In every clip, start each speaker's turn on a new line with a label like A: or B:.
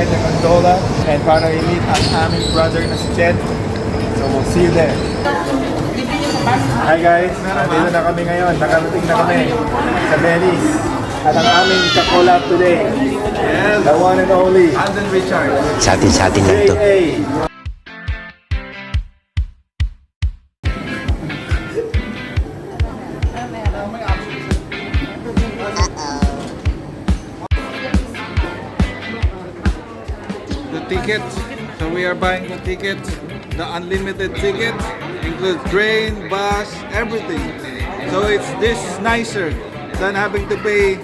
A: flight to Gondola and para i-meet ang aming brother na si Chet. So we'll see you there. Hi guys, nandito na kami ngayon. Nakarating na kami sa Venice. At ang aming kakolab today, the one and only
B: Alden Richard.
C: Sa atin lang to.
A: JA.
B: The tickets, so we are buying the tickets. The unlimited ticket includes train, bus, everything. So it's this nicer than having to pay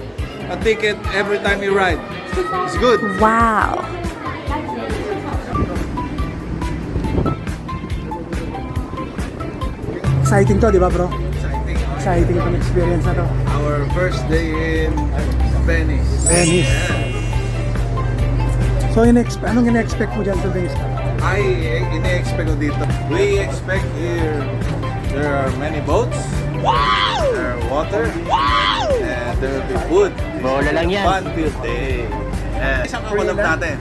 B: a ticket every time you ride. It's good.
D: Wow.
E: Exciting to, di ba bro?
B: Exciting.
E: Exciting itong experience na to.
B: Our first day in Venice.
E: Venice. So, anong ina-expect mo dyan sa Venice?
B: Ini-expect ko dito. We expect here there are many boats. Wow! There are water. Wow! And there will be food.
C: Bola lang yan.
B: Fun-filled day. And isang kawalam natin.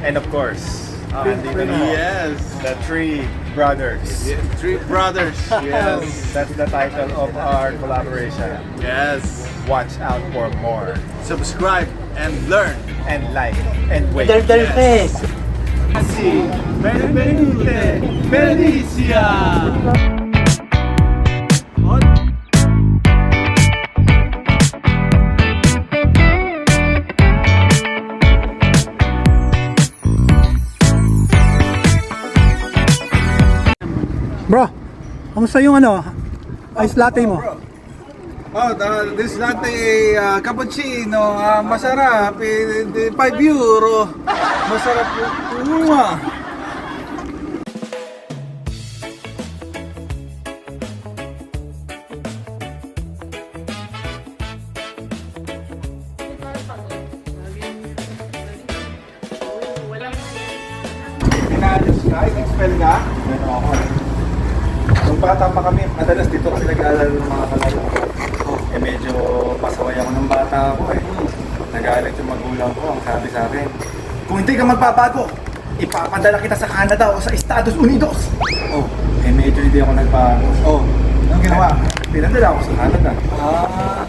A: And of course, andito na
B: Yes.
A: the three brothers.
B: Yeah, three brothers. Yes.
A: That's the title of our collaboration.
B: Yes.
A: Watch out for more.
B: Subscribe and learn.
A: And like and wait.
C: face.
A: Si Benvenute Benicia.
E: Bro, kamusta yung ice latte mo?
B: Oh, this latte cappuccino, masarap, 5 euro. Masarap yun.
A: Pinaalis ka? In-expel ka? Yan ako. Nung bata pa kami, madalas dito kasi nag-aalala ng mga kalaro. Eh medyo pasaway ako ng bata ako eh. Nagalit yung magulang ko, ang sabi sa akin, kung hindi ka magbabago, ipapadala kita sa Canada o sa Estados Unidos. Oh, eh medyo hindi ako nagbago. Oh, anong ginawa? Pinadala ako sa Canada.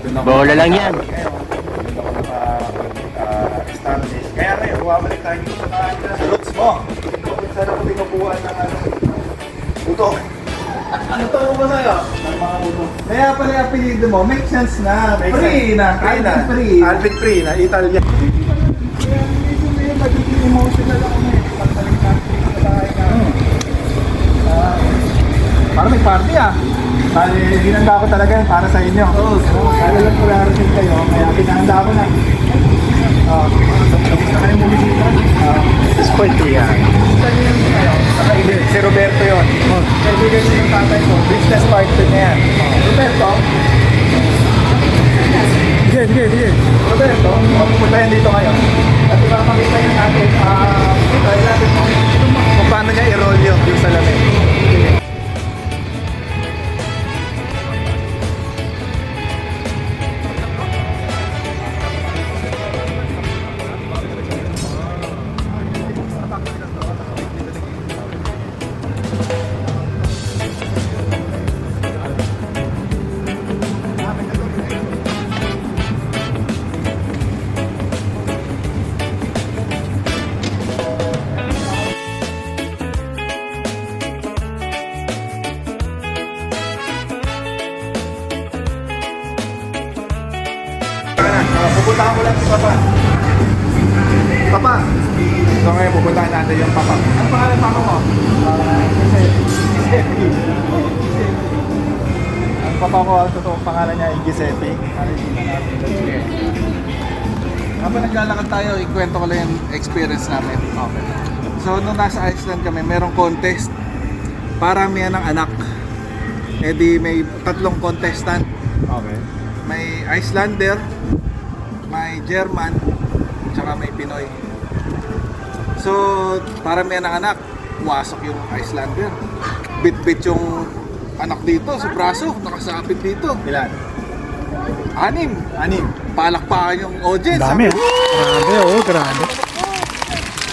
A: Doon ako
C: Bola lang yan.
A: Ngayon, doon ako naka-establish. Kaya ngayon, bumabalik tayo dito sa Canada. Sa roots mo. Saan ako tinubuhan ng buto. Ano to mo sa'yo? Ng mga buto.
B: Kaya pala yung apelido mo, make sense na. Free na. Alvin Free.
A: Alvin Free na Italian.
B: Kaya medyo may magiging emotional ako na eh. Pagtaling natin sa bahay na.
A: Parang may party ah. Bali, ginanda ko talaga yan para sa inyo. Oo. Lalo lang ko larating kayo, kaya pinahanda ko na. Tapos na kayo bumisita.
C: Spoiled to yan.
A: Si Roberto yun. Kaibigan niyo yung tatay ko. Business partner niya yan. Roberto?
E: Sige.
A: Roberto, pupunta yan dito ngayon. At ipapakita niya natin, kung paano niya i-roll yung salamin. Pupuntahan ko lang si Papa. Papa! So ngayon pupuntahan natin yung Papa. Ano pangalan Papa mo? Giuseppe. Ang Papa ko, ang totoong pangalan niya ay Giuseppe.
B: Habang naglalakad tayo, ikwento ko lang yung experience namin. Okay. So, nung nasa Iceland kami, merong contest. Paramihan ng anak. Eh di may 3 contestant.
A: Okay.
B: May Icelander, may German, tsaka may Pinoy. So, paramihan ng anak. Wasok yung Icelander. Bit-bit yung anak dito sa braso, nakasabit dito.
A: Ilan?
B: 6.
A: Anim.
B: Palakpakan yung audience.
E: Dami.
B: Sabi,
E: Grabe, grabe.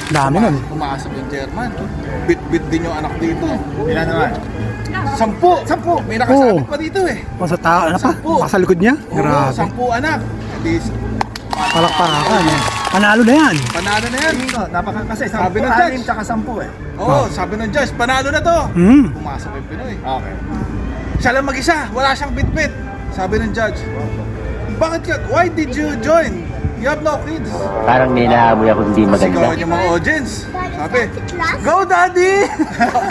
E: Dami nun.
B: Pumasok yung German. Bit-bit din yung anak dito.
A: Ilan naman?
B: 10. May nakasabit pa dito eh.
E: O sa ano pa?
B: Sampu.
E: Baka sa likod niya?
B: Oo,
E: Grabe.
B: 10 anak. Hindi,
E: Palakpakan eh. Panalo na yan.
B: panalo na yan.
A: Kasi
B: Sabi
A: 10,
B: ng judge.
A: 6, tsaka 10 eh.
B: Oo, sabi ng judge, panalo na to.
E: Hmm.
B: Pumasok yung Pinoy.
A: Okay.
B: Siya lang mag-isa, wala siyang bit-bit. Sabi ng judge, bakit ka, why did you join? You have no kids.
C: Parang may naamoy ako hindi maganda.
B: Sigawan yung mga audience. Sabi, go daddy!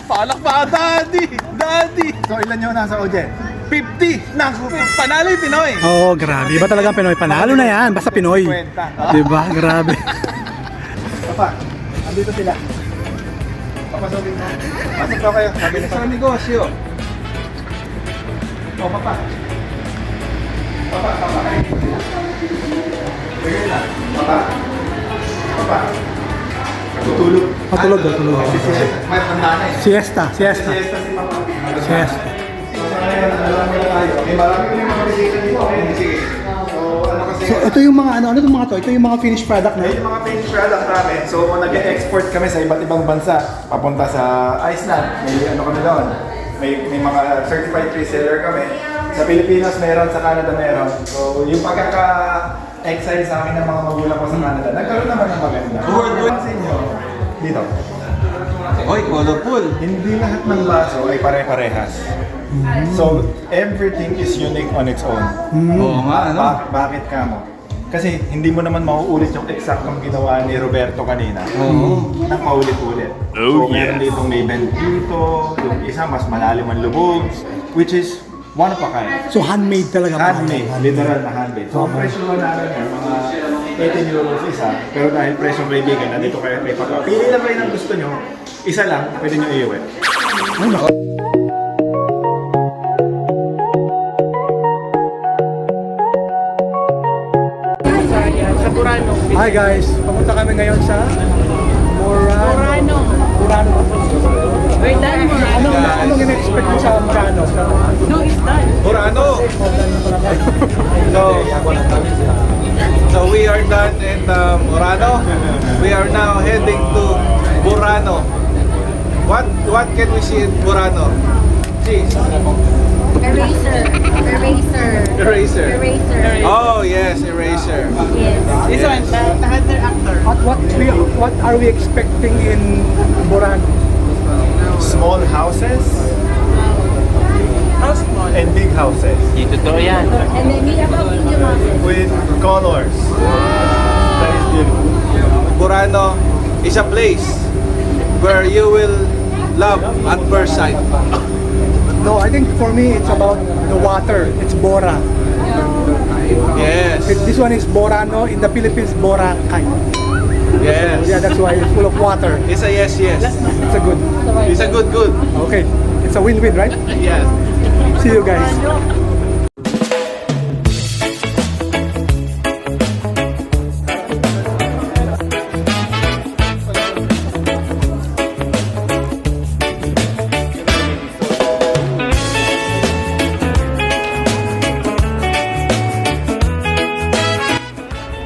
B: Palak pa daddy! Daddy!
A: So ilan yung nasa audience?
B: 50! Naku, panalo yung Pinoy.
E: Oo, grabe. Iba talaga ang Pinoy. Panalo na yan. Basta Pinoy.
A: 50.
E: Diba? Grabe.
A: Papa, andito sila. Papasukin mo. Pasok daw kayo. Sabi ni
B: Sa negosyo.
A: Oh, papa. Papa. Sige na. Papa. Tutulog.
E: Matulog.
A: May tanda na eh.
E: Siesta.
A: Siesta si papa.
E: Siesta.
A: So, sa ngayon, alam mo na tayo. May marami mga bisita dito. Sige. So, ano kasi...
E: So, ito yung mga ano itong mga to? Ito yung mga finished product na.
A: Yung mga finished product namin. So, nag-export kami sa iba't ibang bansa. Papunta sa Iceland. May ano kami doon. May mga certified pre-seller kami. Sa Pilipinas meron, sa Canada meron. So, yung pagkaka-exile sa amin ng mga magulang ko sa Canada, nagkaroon naman ng maganda. Pansin nyo, dito.
B: Oy, colorful.
A: Hindi lahat ng baso ay pare-parehas. So, everything is unique on its own.
B: Oo nga, ano?
A: Bakit ka mo? Kasi hindi mo naman mauulit yung eksaktong ginawa ni Roberto kanina.
B: Oo.
A: Nang paulit-ulit. So, meron ditong may bend dito, yung isa mas malalim ang lubog, which is one of a kind.
E: So, handmade talaga.
A: Handmade, literal na handmade. So, ang presyo namin yan, mga 18 euros isa, pero dahil presyong kaibigan, nandito kayo kay Papa. Pili lang kayo ng gusto nyo, isa lang, pwede nyo iuwi.
E: Ay, naku. Hi guys, papunta kami ngayon sa Burano.
D: We're done, Murano.
E: Anong in-expect mo sa Burano?
D: No, it's done.
B: Burano. So we are done in Burano. We are now heading to Burano. What can we see in Burano? See.
D: Eraser.
B: Oh yes, eraser.
D: Yes.
F: This one, the hunter actor.
E: What are we expecting in Burano?
A: Small houses
F: How small?
A: and big houses
C: Di totoo yan.
D: And then we have a video houses.
A: with colors. That is beautiful.
B: Burano is a place where you will love at first sight.
E: No, I think for me it's about the water. It's Bora.
B: Yes.
E: This one is Borano. In the Philippines, Boracay. Yeah,
B: Yes.
E: that's why it's full of water.
B: It's a yes.
E: It's a good.
B: It's a good.
E: Okay, it's a win-win, right?
B: Yes.
E: See you guys.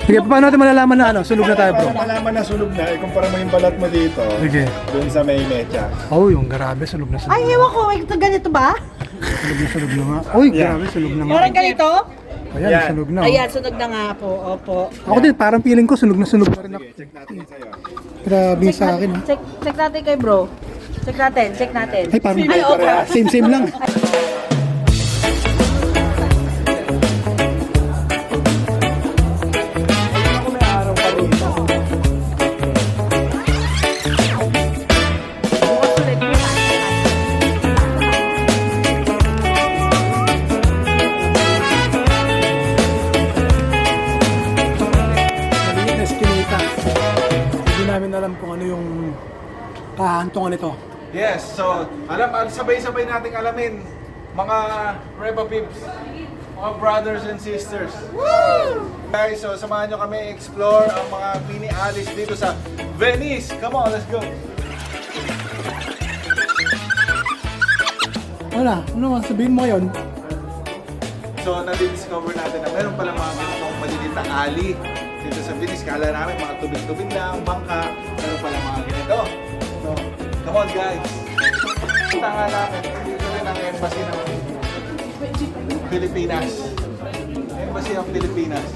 E: Sige, paano natin malalaman na sunog na tayo, bro?
A: Malaman na sunog na, ikumpara mo yung balat mo dito,
E: Sige.
A: dun sa may mecha.
E: Oh, yung grabe, sunog na sunog.
F: Ay, ewan ko, ito ganito ba?
E: Sunog na nga. Uy, grabe, sunog na nga.
F: Parang ganito?
E: Ayan,
A: Yan.
E: sunog na.
F: Ayan, sunog na nga po. Opo.
E: Ako din, parang feeling ko sunog na rin ako.
A: Check natin yun sa'yo.
E: Grabe sa akin.
D: Check natin kay bro. Check natin.
E: Ay, parang
D: Ay, opo.
E: same lang.
D: Bukas ulit, bukas.
E: Maliit na skinita. Hindi namin alam kung ano yung kahantungan nito.
B: Yes. So, sabay-sabay nating alamin mga Reba Pips, mga brothers and sisters. Woo! Guys, so samahan nyo kami explore ang mga mini alleys dito sa Venice. Come on, let's go.
E: Wala, ano naman, sabihin mo yun.
B: So, nadiscover natin na meron pala mga ganitong maliliit na alley dito sa Venice, kala namin mga tubig-tubig lang, bangka, pero pala mga ganito. So, come on guys! Punta nga namin, dito rin ang embassy ng Pilipinas. Embassy ng Pilipinas.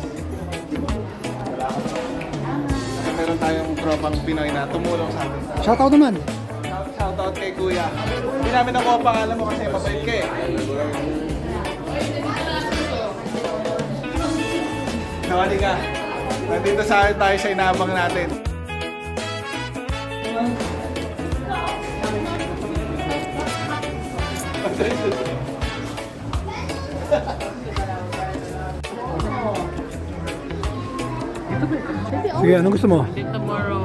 B: Kaya meron tayong tropang Pinoy na tumulong sa atin.
E: Shoutout naman.
B: Shoutout kay Kuya. Hindi namin nakuha pangalan mo kasi mabait ka eh. Nawali ka. Nandito sa akin tayo sa inabang natin.
E: Sige, anong gusto mo?
G: Tomorrow.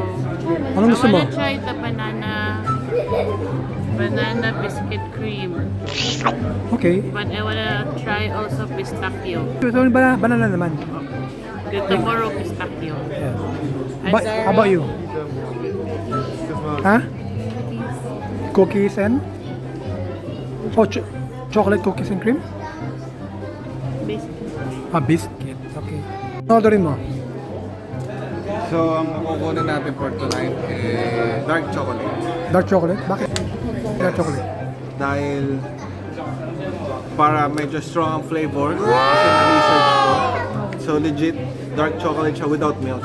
E: Anong gusto
G: I
E: mo?
G: wanna try the banana biscuit cream.
E: Okay.
G: But I wanna try also pistachio.
E: So, banana naman.
G: The tomorrow pistachio.
E: Yeah. But, how about you? Huh? Cookies and? Oh, chocolate cookies and cream?
G: Biscuit.
E: Biscuit. Okay. Orderin mo.
B: So, ang kukunin natin for tonight is dark chocolate.
E: Dark chocolate? Bakit? Dark chocolate.
B: Dahil para medyo strong ang flavor kasi na-research ko. So legit, dark chocolate siya without milk.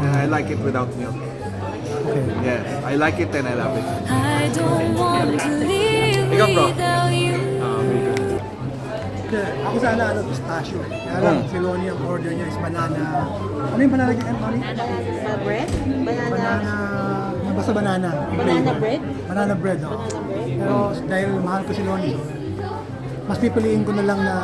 B: And I like it without milk.
E: Okay.
B: Yes, I like it and I love it.
H: I don't want to leave
B: Ikaw, bro.
H: without you.
E: Ako sana pistachio. Kaya lang, si Lonnie ang order niya is banana. Ano yung banana again, Lonnie?
D: bread?
E: Banana, basta banana.
D: Banana bread?
E: Banana bread, oh. Pero dahil mahal ko si Lonnie, mas pipiliin ko na lang na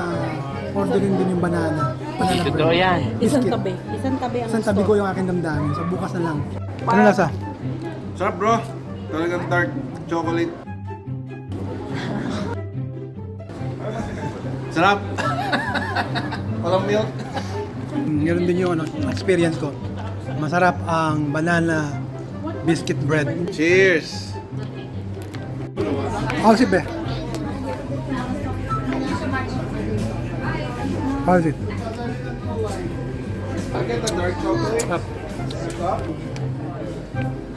E: orderin din yung banana. Banana
C: Totoo
E: bread.
C: yan.
D: Isang
E: Biscuit.
D: tabi. Isang tabi ang
E: Isang tabi ko yung aking damdamin. So bukas na lang. Ano lasa?
B: Sarap bro, talagang dark chocolate. Sarap! Walang milk.
E: Meron din yung experience ko. Masarap ang banana biscuit bread.
B: Cheers!
E: How's it, be? How's it?
B: I get the dark chocolate.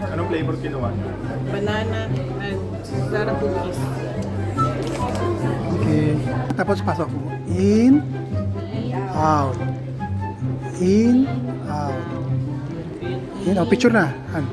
A: Anong flavor kinuha?
F: Banana and Zara cookies.
E: Okay. Tapos pasok mo. In, out. In, out. In, oh, picture na. Han.